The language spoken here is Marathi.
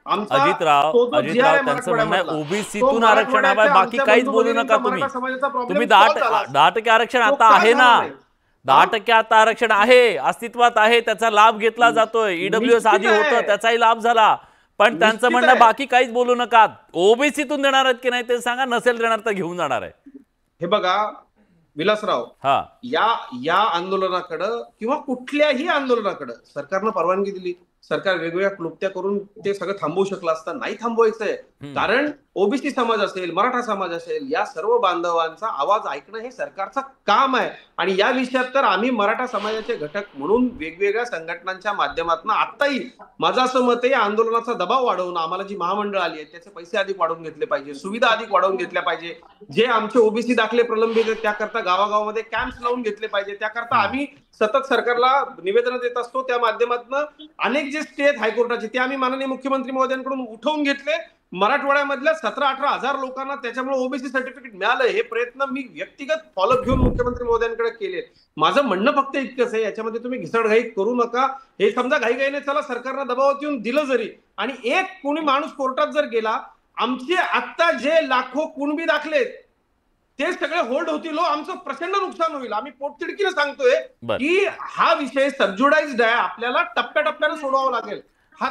आमचा तो जो जी आर आहे त्यांचं म्हणणं आहे मराठवाड्यामधला, तो ओबीसीतून आरक्षण हवंय, मराठवाड्याच्या बाकी आमच्या काहीच बंधू बोलू नका भगिनींचा तुम्ही. मराठा समाजाचा तुम्ही प्रॉब्लेम 10 सॉल्व्ह झाला असता. 10% आरक्षण तो आता का आहे ना, झाला नाही? 10% आता आरक्षण आहे, अस्तित्वात आहे, त्याचा लाभ घेतला जातोय. ईडब्ल्यूएस निश्चित आधी होतं, आहे, त्याचाही लाभ झाला. पण त्यांचं निश्चित म्हणणं आहे. बाकी काहीच बोलू नका. ओबीसीतून देणार आहेत की नाही ते सांगा, नसेल देणार तर घेऊन जाणार आहे. हे बघा विलासराव, हा, या या आंदोलनाकडं किंवा कुठल्याही आंदोलनाकडं सरकारनं परवानगी दिली, सरकार वेगवेगळ्या क्लुप्त्या करून ते सगळं थांबवू शकलं असतं. नाही थांबवायचंय. कारण ओबीसी समाज असेल, मराठा समाज असेल, या सर्व बांधवांचा आवाज ऐकणं हे सरकारचं काम आहे. आणि या विषयात तर आम्ही मराठा समाजाचे घटक म्हणून वेगवेगळ्या संघटनांच्या माध्यमातून आत्ताही माझं असं मत आहे, या आंदोलनाचा दबाव वाढवून आम्हाला जी महामंडळ आली आहे त्याचे पैसे अधिक वाढवून घेतले पाहिजे, सुविधा अधिक वाढवून घेतल्या पाहिजे, जे आमचे ओबीसी दाखले प्रलंबित आहेत त्याकरता गावागावामध्ये कॅम्प्स लावून घेतले पाहिजे. त्याकरता आम्ही सतत सरकारला निवेदन देत असतो. त्या माध्यमातून अनेक जे स्टे आहेत हायकोर्टाचे ते आम्ही माननीय मुख्यमंत्री महोदयांकडून उठवून घेतले. मराठवाड्यामधल्या 17-18 हजार लोकांना त्याच्यामुळे ओबीसी सर्टिफिकेट मिळालं. हे प्रयत्न मी व्यक्तिगत फॉलोअप घेऊन मुख्यमंत्री महोदयांकडे केले. माझं म्हणणं फक्त इतकंच आहे, याच्यामध्ये तुम्ही घिसडघाई करू नका. हे समजा घाईघाईने चला सरकारनं दबावात येऊन दिलं जरी आणि एक कोणी माणूस कोर्टात जर गेला, आमचे आता जे लाखो कुणबी दाखलेत ते सगळे होल्ड होतील. आमचं प्रचंड नुकसान होईल. आम्ही पोटतिडकीने सांगतोय की हा विषय सबज्युडाइज्ड आहे, आपल्याला टप्प्याटप्प्याने सोडवावा लागेल. हा